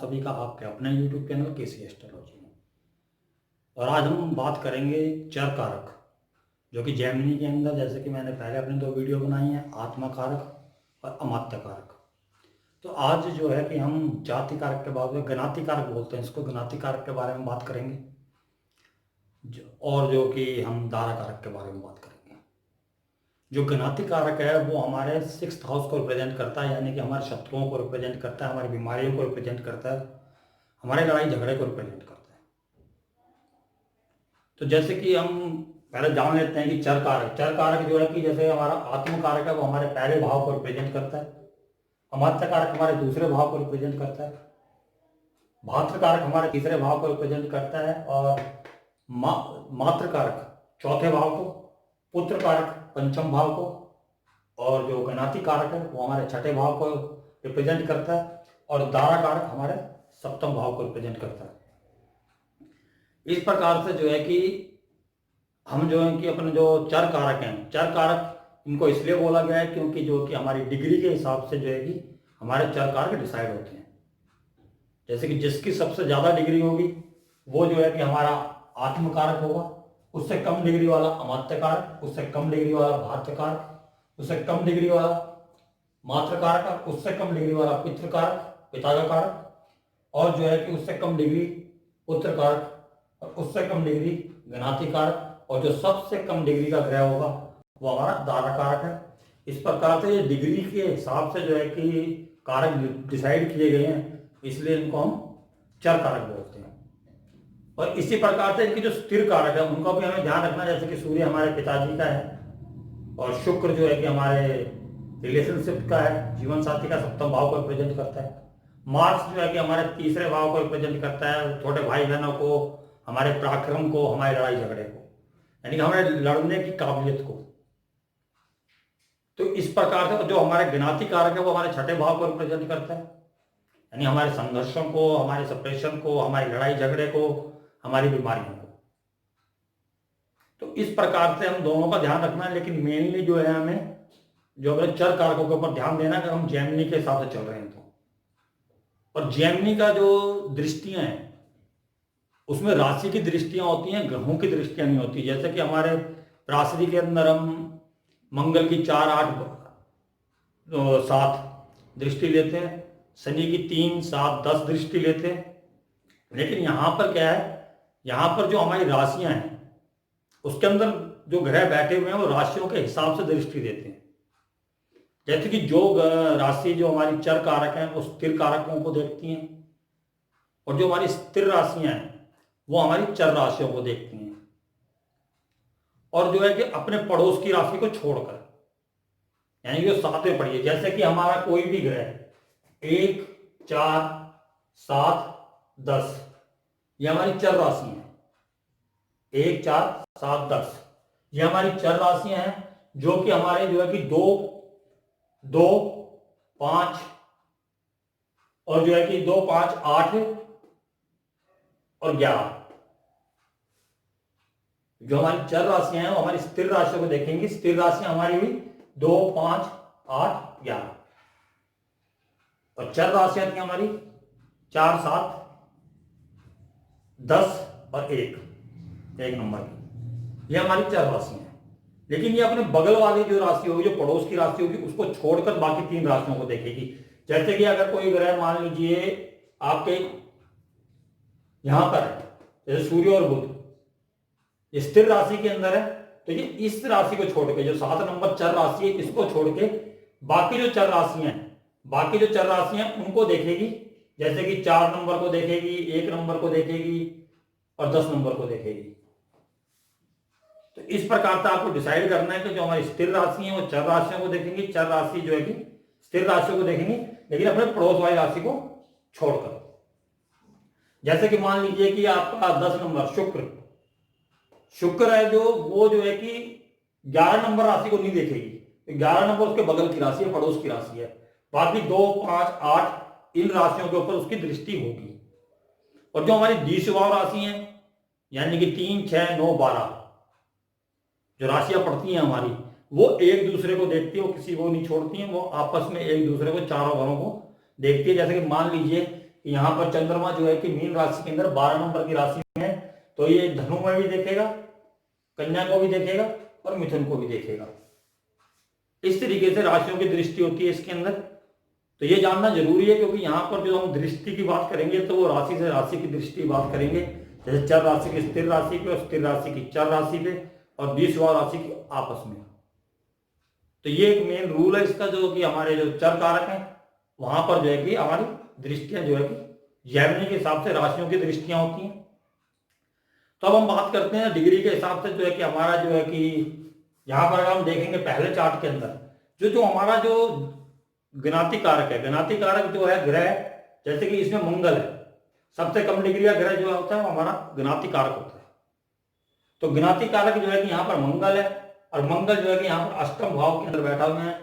सभी का आपके अपने YouTube चैनल केसी एस्ट्रोलॉजी में। और आज हम बात करेंगे चर कारक, जो कि जेमिनी के अंदर, जैसे कि मैंने पहले अपनी 2 वीडियो बनाई हैं, आत्मा कारक और अमात्य कारक। तो आज जो है कि हम जाति कारक के बारे में, ज्ञाति कारक बोलते हैं इसको, ज्ञाति कारक के बारे में बात करेंगे, और जो कि हम दारा कारक के बारे में बात करेंगे। जो ज्ञाति कारक है वो हमारे 6th हाउस को रिप्रेजेंट करता है, यानी कि हमारे शत्रुओं को रिप्रेजेंट करता है, हमारी बीमारियों को रिप्रेजेंट करता है, हमारे लड़ाई झगड़े को रिप्रेजेंट करता है। तो जैसे कि हम पहले जान लेते हैं कि चर कारक जो है कि जैसे हमारा आत्म कारक है वो हमारे पहले भाव को रिप्रेजेंट करता है, अमात्य कारक हमारे दूसरे भाव को रिप्रेजेंट करता है, भात्र कारक हमारे तीसरे भाव को रिप्रेजेंट करता है, और मात्र कारक चौथे भाव को, पुत्र कारक पंचम भाव को, और जो ज्ञाति कारक है वो हमारे छठे भाव को रिप्रेजेंट करता है, और दारा कारक हमारे 7वें भाव को रिप्रेजेंट करता है। इस प्रकार से जो है कि हम जो है कि अपने जो चर कारक हैं, चर कारक इनको इसलिए बोला गया है क्योंकि जो कि हमारी डिग्री के हिसाब से जो है कि हमारे चर कारक डिसाइड होते हैं। जैसे कि जिसकी सबसे ज़्यादा डिग्री होगी वो जो है कि हमारा आत्म कारक होगा, उससे कम डिग्री वाला अमात्य कारक, उससे कम डिग्री वाला भात्र कारक, उससे कम डिग्री वाला मात्र कारक, उससे कम डिग्री वाला पितृ कारक, पिता का कारक, और जो है कि उससे कम डिग्री पुत्र कारक, और उससे कम डिग्री ज्ञाति कारक, और जो सबसे कम डिग्री का ग्रह होगा वो हमारा दारा कारक है। इस प्रकार से ये डिग्री के हिसाब से जो है कि कारक डिसाइड किए गए हैं, इसलिए इनको हम चर कारक बोलते हैं। और इसी प्रकार से इनके जो स्थिर कारक है उनका भी हमें ध्यान रखना, जैसे कि सूर्य हमारे पिताजी का है, और शुक्र जो है कि हमारे रिलेशनशिप का है, जीवन साथी का 7वां भाव को रिप्रेजेंट करता है, मार्स जो है कि हमारे तीसरे भाव को रिप्रेजेंट करता है, छोटे भाई बहनों को, हमारे पराक्रम को, हमारे लड़ाई झगड़े को, यानी कि हमारे लड़ने की काबिलियत को। तो इस प्रकार से जो हमारे ज्ञाति कारक है वो हमारे छठे भाव को रिप्रेजेंट करता है, यानी हमारे संघर्षों को, हमारे सप्रेशन को, हमारी लड़ाई झगड़े को, हमारी बीमारियों को। तो इस प्रकार से हम दोनों का ध्यान रखना है, लेकिन मेनली जो है हमें जो अपने चर कारकों के ऊपर ध्यान देना है, अगर हम जेमिनी के हिसाब से चल रहे हैं तो। और जेमिनी का जो दृष्टियां हैं उसमें राशि की दृष्टियां होती हैं, ग्रहों की दृष्टियां नहीं होती। जैसे कि हमारे राशि के अंदर हम मंगल की 4, 8, 7 दृष्टि लेते हैं, शनि की 3, 7, 10 दृष्टि लेते हैं। लेकिन यहाँ पर क्या है, यहाँ पर जो हमारी राशियां हैं उसके अंदर जो ग्रह बैठे हुए हैं वो राशियों के हिसाब से दृष्टि देते हैं। जैसे कि जो राशि जो हमारी चर कारक हैं वो स्थिर कारकों को देखती हैं, और जो हमारी स्थिर राशियां हैं वो हमारी चर राशियों को देखती हैं, और जो है कि अपने पड़ोस की राशि को छोड़कर, यानी कि साथ में पढ़िए। जैसे कि हमारा कोई भी ग्रह 1, 4, 7, 10 ये हमारी चर राशि है, 1, 4, 7, 10 ये हमारी चर राशियां हैं, जो कि हमारे जो है कि 2, 2, 5 और जो है कि 2, 5, 8 और 11 जो हमारी चर राशियां हैं वो हमारी स्थिर राशियों को देखेंगे। स्थिर राशियां हमारी हुई 2, 5, 8, 11, और चर राशियां थी हमारी 4, 7, 10 और 1 नंबर की, ये हमारी चर राशियां हैं। लेकिन ये अपने बगल वाली जो राशि होगी, जो पड़ोस की राशि होगी, उसको छोड़कर बाकी 3 राशियों को देखेगी। जैसे कि अगर कोई ग्रह मान लीजिए आपके यहां पर है, जैसे सूर्य और बुध स्थिर राशि के अंदर है, तो ये इस राशि को छोड़ के, जो 7 नंबर चर राशि है, इसको छोड़ के बाकी जो चर राशियां हैं उनको देखेगी। जैसे कि 4 नंबर को देखेगी, 1 नंबर को देखेगी, और 10 नंबर को देखेगी। तो इस प्रकार से आपको डिसाइड करना है कि जो हमारी स्थिर राशि है वो चर राशियों को देखेंगी, चर राशि जो है कि स्थिर राशियों को देखेंगी, लेकिन अपने पड़ोस वाली राशि को छोड़कर। जैसे कि मान लीजिए कि आपका 10 नंबर शुक्र है, वो जो है कि 11 नंबर राशि को नहीं देखेगी, तो 11 नंबर उसके बगल की राशि है, पड़ोस की राशि है। बाकी 2, 5, 8 इन राशियों के ऊपर उसकी दृष्टि होगी। और जो हमारी द्विस्वभाव राशि है, यानी कि 3, 6, 9, 12 जो राशियां पड़ती हैं हमारी, वो एक दूसरे को देखती है, वो किसी को नहीं छोड़ती हैं, वो आपस में एक दूसरे को, चारों घरों को देखती है। जैसे कि मान लीजिए कि यहाँ पर चंद्रमा जो है कि मीन राशि के अंदर 12 नंबर की राशि में है, तो ये धनु में भी देखेगा, कन्या को भी देखेगा और मिथुन को भी देखेगा। इस तरीके से राशियों की दृष्टि होती है इसके अंदर। तो ये जानना जरूरी है, क्योंकि यहाँ पर जो हम दृष्टि की बात करेंगे तो वो राशि से राशि की दृष्टि की बात करेंगे, जैसे चर राशि की स्थिर राशि पे और स्थिर राशि की चर राशि पे और 20वां राशि की आपस में। तो ये एक मेन रूल है इसका, जो कि हमारे जो चर कारक हैं वहां पर जो है कि हमारी दृष्टियां जो है कि जैमिनी के हिसाब से राशियों की दृष्टियां होती हैं। तो अब हम बात करते हैं डिग्री के हिसाब से, जो है कि हमारा जो है कि यहाँ पर हम देखेंगे पहले चार्ट के अंदर जो हमारा जो ज्ञाति कारक है, ज्ञाति कारक जो है ग्रह, जैसे कि इसमें मंगल है, सबसे कम डिग्री का ग्रह जो होता है वो हमारा ज्ञाति कारक होता है। तो ज्ञाति कारक जो है कि यहाँ पर मंगल है, और मंगल जो है कि यहाँ पर अष्टम भाव के अंदर बैठा हुआ है,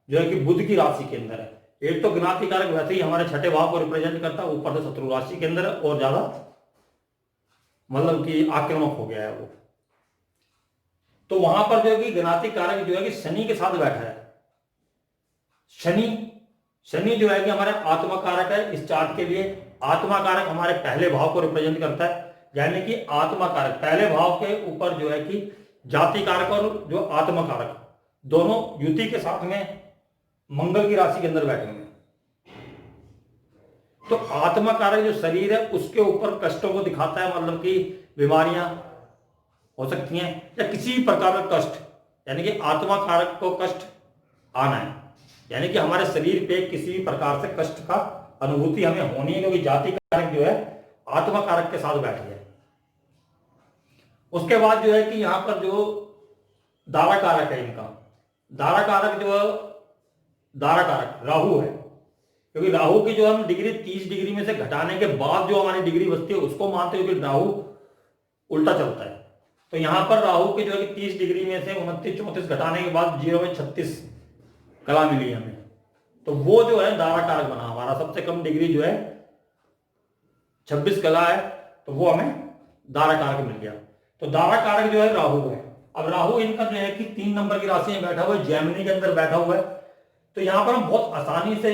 जो है कि बुध की राशि के अंदर है। एक तो ज्ञाति कारक वैसे ही हमारे छठे भाव को रिप्रेजेंट करता है, ऊपर से शत्रु राशि के अंदर और ज्यादा मतलब कि आक्रामक हो गया है वो। तो वहां पर जो है कि ज्ञाति कारक जो है कि शनि के साथ बैठा है। शनि जो है कि हमारे आत्मा कारक है। इस चार्ट के लिए आत्मा कारक हमारे पहले भाव को रिप्रेजेंट करता है, यानी कि आत्मा कारक पहले भाव के ऊपर जो है कि जाति कारक और जो आत्मा कारक दोनों युति के साथ में मंगल की राशि के अंदर बैठे हुए हैं। तो आत्मा कारक जो शरीर है उसके ऊपर कष्टों को दिखाता है, मतलब कि बीमारियां हो सकती हैं या किसी प्रकार का कष्ट, यानी कि आत्मा कारक को कष्ट आना है, यानी कि हमारे शरीर पे किसी भी प्रकार से कष्ट का अनुभूति हमें होनी है, क्योंकि जाति कारक जो है आत्मा कारक के साथ बैठी है। उसके बाद जो है कि यहां पर जो दारा कारक है, इनका दारा कारक जो दारा कारक राहु है, क्योंकि राहु की जो हम डिग्री 30 डिग्री में से घटाने के बाद जो हमारी डिग्री बचती है उसको मानते हुए राहु उल्टा चलता है। तो यहां पर राहु की जो है 30 डिग्री में से 29 34 घटाने के बाद 0 में 36 कला मिली हमें, तो वो जो है दारा कारक बना हमारा। सबसे कम डिग्री जो है 26 कला है, तो वो हमें दारा कारक मिल गया। तो दारा कारक जो है राहु है। अब राहु इनका जो है कि 3 नंबर की राशि में बैठा हुआ है, जैमिनी के अंदर बैठा हुआ है। तो यहां पर हम बहुत आसानी से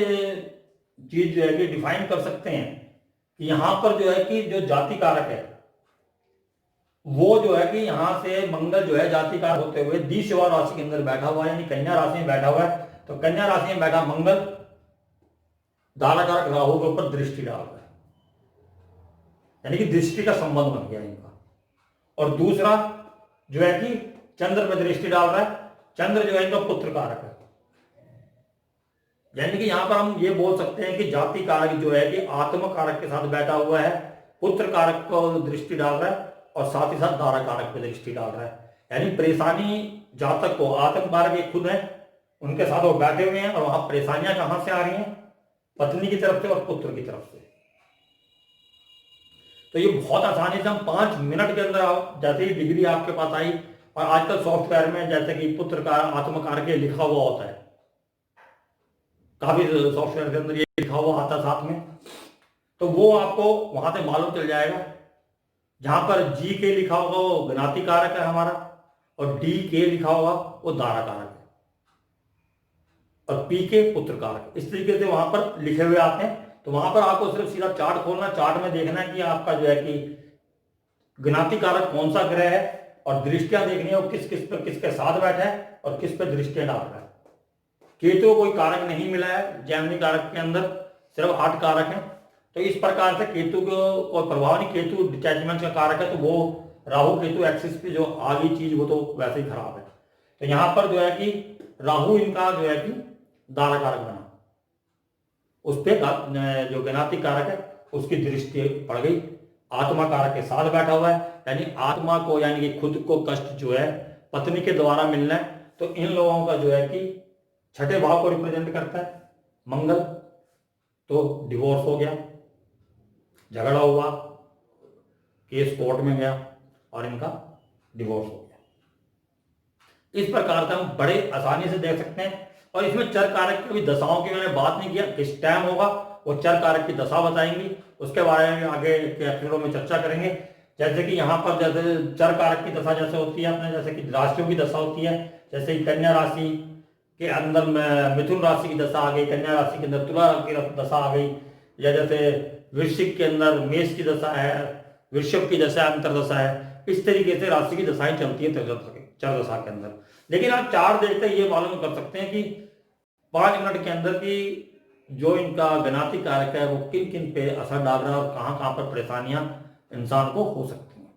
चीज जो है कि डिफाइन कर सकते हैं कि यहां पर जो है कि जो जाति कारक है वो जो है कि यहां से मंगल जो है जाति कारक होते हुए 20वां राशि के अंदर बैठा हुआ है, यानी कन्या राशि में बैठा हुआ है। तो कन्या राशि में बैठा मंगल दारा कारक राहु के ऊपर दृष्टि डाल रहा है, यानी कि दृष्टि का संबंध बन गया इनका। और दूसरा जो है कि चंद्र में दृष्टि डाल रहा है। चंद्र जो है इनका पुत्र कारक है, यानी कि यहां पर हम ये बोल सकते हैं कि जाति कारक जो है कि आत्म कारक के साथ बैठा हुआ है, पुत्र कारक को दृष्टि डाल रहा है और साथ ही साथ दारा कारक पे दृष्टि डाल रहा है। यानी परेशानी जातक को, आत्म कारक ये खुद है, उनके साथ वो बैठे हुए हैं और वहां परेशानियां कहां से आ रही हैं? पत्नी की तरफ से और पुत्र की तरफ से। तो ये बहुत आसानी से हम 5 मिनट के अंदर जैसे ही डिग्री आपके पास आई, और आजकल सॉफ्टवेयर में जैसे कि पुत्र का आत्म कारक लिखा हुआ होता है, काफी सॉफ्टवेयर के अंदर ये लिखा हुआ आता साथ में, तो वो आपको वहां से मालूम चल जाएगा। जहां पर जी के लिखा होगा वो ज्ञाति कारक है हमारा, और डी के लिखा होगा वो दारा कारक है, और पी के पुत्र कारक। इस तरीके से वहां पर लिखे हुए आते हैं। तो वहां पर आपको सिर्फ सीधा चार्ट खोलना, चार्ट में देखना है कि आपका जो है कि ज्ञाति कारक कौन सा ग्रह है, और दृष्टियां देखनी है वो किस किस पर किसके साथ बैठा है और किस पर दृष्टियां डाल रहा है। केतु कोई कारक नहीं मिला है जैमिनी कारक के अंदर, सिर्फ 8 कारक है। तो इस प्रकार से केतु को कोई प्रभाव नहीं, केतु डिटैचमेंट का कारक है, तो वो राहु केतु एक्सिस पे जो आ गई चीज वो तो वैसे ही खराब है। तो यहां पर जो है कि राहु इनका जो है कि दारा कारक बना, उस पर जो ज्ञाति कारक है उसकी दृष्टि पड़ गई। आत्मा कारक के साथ बैठा हुआ है, यानी आत्मा को, यानी कि खुद को कष्ट जो है पत्नी के द्वारा मिलना है। तो इन लोगों का जो है कि छठे भाव को रिप्रेजेंट करता है मंगल, तो डिवोर्स हो गया, झगड़ा हुआ, केस कोर्ट में गया और इनका डिवोर्स हो गया। इस प्रकार से हम बड़े आसानी से देख सकते हैं। और इसमें चर कारक की भी दशाओं की मैंने बात नहीं किया, किस टाइम होगा वो चर कारक की दशा बताएंगी, उसके बारे में आगे के एपिसोडों में चर्चा करेंगे। जैसे कि यहाँ पर जैसे चर कारक की दशा जैसे होती है अपने, जैसे कि राशियों की दशा होती है, जैसे कि कन्या राशि के अंदर मिथुन राशि की दशा आ गई, कन्या राशि के अंदर तुला की दशा आ गई, या जैसे वृश्चिक के अंदर मेष की दशा है, वृषभ की दशा अंतरदशा है, इस तरीके से राशि की दशाएं चलती है चर दशा के अंदर। लेकिन आप चार्ट देखते ही ये मालूम कर सकते हैं कि 5 मिनट के अंदर की जो इनका गणाती कारक है वो किन किन पे असर डाल रहा है और कहाँ कहाँ पर परेशानियां इंसान को हो सकती हैं।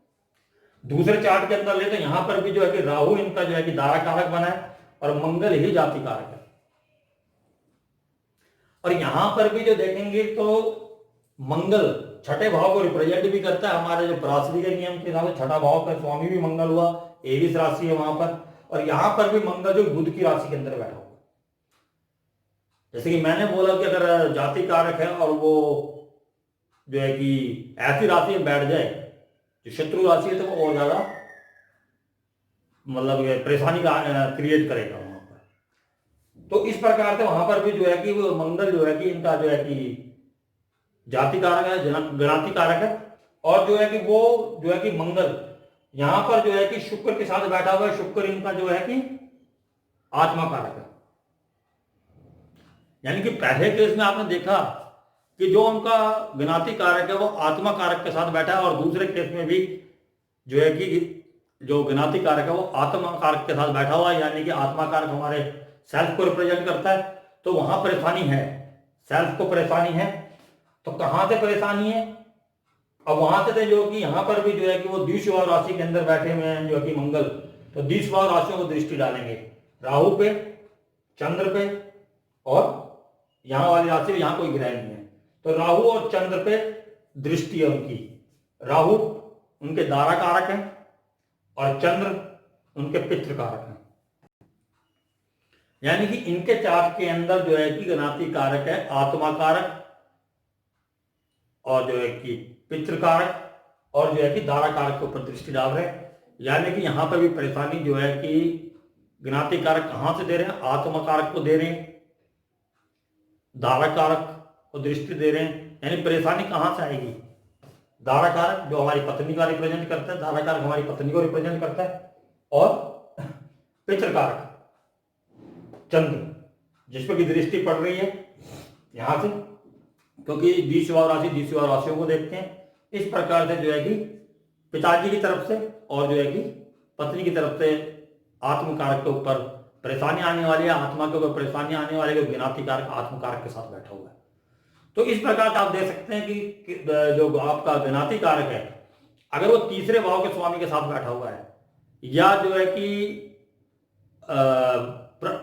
दूसरे चार्ट के अंदर ले तो यहाँ पर भी जो है कि राहु इनका जो है कि दारा कारक बना है और मंगल ही जाति कारक है। और यहां पर भी जो देखेंगे तो मंगल छठे भाव को रिप्रेजेंट भी करता है। हमारे जो पराशरी के नियम के हिसाब से छठा भाव का स्वामी भी मंगल हुआ, एरीज राशि है वहां पर, और यहां पर भी मंगल जो बुध की राशि के अंदर बैठा हुआ। जैसे कि मैंने बोला कि अगर जाति कारक है और वो जो है कि ऐसी राशि में बैठ जाए जो शत्रु राशि है तो वो और ज्यादा मतलब परेशानी क्रिएट करेगा वहां पर। तो इस प्रकार से वहां पर भी जो है कि वो मंगल जो है कि इनका जो है कि जाति कारक है, गणाति कारक है, और जो है कि वो जो है कि मंगल यहां पर जो है कि शुक्र के साथ बैठा हुआ है। शुक्र इनका जो है कि आत्मा कारक है। यानी कि पहले केस में आपने देखा कि जो उनका गणाति कारक है वो आत्मा कारक के साथ बैठा है, और दूसरे केस में भी जो है कि जो गणाति कारक है वो आत्मा कारक के साथ बैठा हुआ है। यानी कि आत्मा कारक हमारे सेल्फ को रिप्रेजेंट करता है। तो वहां परेशानी है, सेल्फ को परेशानी है। तो कहां से परेशानी है? अब वहां से जो कि यहां पर भी जो है कि वो द्विषभाव राशि के अंदर बैठे हुए हैं जो कि मंगल, तो द्विषभाव राशियों को दृष्टि डालेंगे, राहु पे, चंद्र पे, और यहां वाली राशि यहां कोई ग्रह नहीं है। तो राहु और चंद्र पे दृष्टि है उनकी। राहु उनके दारा कारक है और चंद्र उनके पितृ कारक है। यानी कि इनके चार्ट के अंदर जो है कि गणाति कारक है आत्मा कारक, और जो है कि पितृ कारक, और जो है कि दारा कारक के ऊपर दृष्टि डाल रहे हैं। यानी कि यहां पर भी परेशानी जो है कि गणाति कारक कहां से दे रहे हैं? आत्मा कारक को दे रहे हैं, दारा कारक को दृष्टि दे रहे हैं। यानी परेशानी कहां से आएगी? दारा कारक जो हमारी पत्नी का रिप्रेजेंट करता है, दारा कारक हमारी पत्नी को रिप्रेजेंट करता है, और पितृ कारक चंद्र जिस पर की दृष्टि पड़ रही है यहां से, क्योंकि द्विषभाव राशियों को देखते हैं। इस प्रकार से जो है कि पिताजी की तरफ से और जो है कि पत्नी की तरफ से आत्म कारक के ऊपर परेशानी आने वाली है, आत्मा के ऊपर परेशानी आने वाली है, ज्ञाति कारक आत्म कारक के साथ बैठा हुआ है। तो इस प्रकार से आप देख सकते हैं कि जो आपका ज्ञाति कारक है अगर वो तीसरे भाव के स्वामी के साथ बैठा हुआ है, या जो है कि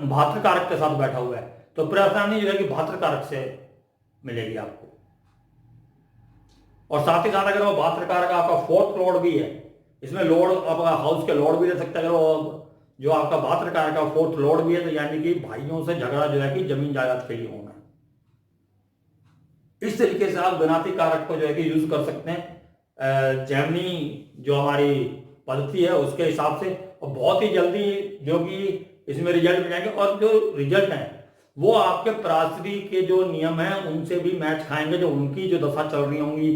भातृ कारक के साथ बैठा हुआ है, तो परेशानी जो है कि भातृ कारक से मिलेगी आपको। और साथ ही साथ अगर वो भातृ कारक आपका फोर्थ लॉर्ड भी है, इसमें लॉर्ड आपका हाउस के लॉर्ड भी ले सकते हैं। अगर वो जो आपका भातृ कारक का फोर्थ लॉर्ड भी है, तो यानी कि भाइयों से झगड़ा जो है कि जमीन जायदाद के लिए होना है। इस तरीके से आप गणाति कारक को जो है कि यूज कर सकते हैं जेमिनी जो हमारी पद्धति है उसके हिसाब से, और बहुत ही जल्दी जो कि इसमें रिजल्ट मिल जाएंगे। और जो रिजल्ट है वो आपके पराशरी के जो नियम है उनसे भी मैच खाएंगे, जो उनकी जो दशा चल रही होंगी,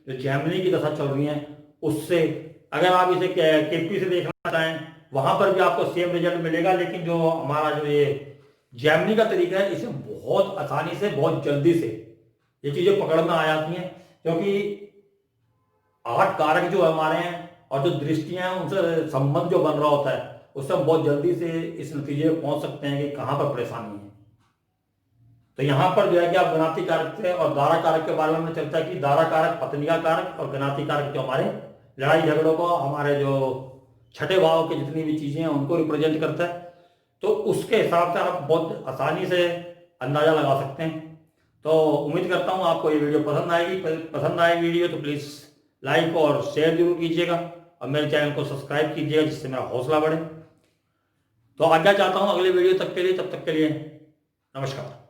जो जेमिनी की दशा चल रही है उससे। अगर आप इसे केपी से देखना चाहें वहां पर भी आपको सेम रिजल्ट मिलेगा। लेकिन जो हमारा जो ये जेमिनी का तरीका है इसे बहुत आसानी से बहुत जल्दी से ये चीजें पकड़ में आ जाती हैं, क्योंकि 8 कारक जो हमारे हैं और जो दृष्टियां हैं उनसे संबंध जो बन रहा होता है उससे हम बहुत जल्दी से इस नतीजे पर पहुंच सकते हैं कि कहां पर परेशानी है। तो यहां पर जो है कि आप गणाति कारक से और दारा कारक के बारे में चर्चा की। दारा कारक पत्नी का कारक और गणाति कारक जो हमारे लड़ाई झगड़ों को, हमारे जो छठे भाव की जितनी भी चीजें हैं उनको रिप्रेजेंट करता है। तो उसके हिसाब से आप बहुत आसानी से अंदाजा लगा सकते हैं। तो उम्मीद करता हूं आपको ये वीडियो पसंद आएगी। पसंद आए वीडियो तो प्लीज लाइक और शेयर जरूर कीजिएगा, और मेरे चैनल को सब्सक्राइब कीजिएगा जिससे मेरा हौसला बढ़े। तो आज्ञा चाहता हूं अगले वीडियो तक के लिए, तब तक के लिए नमस्कार।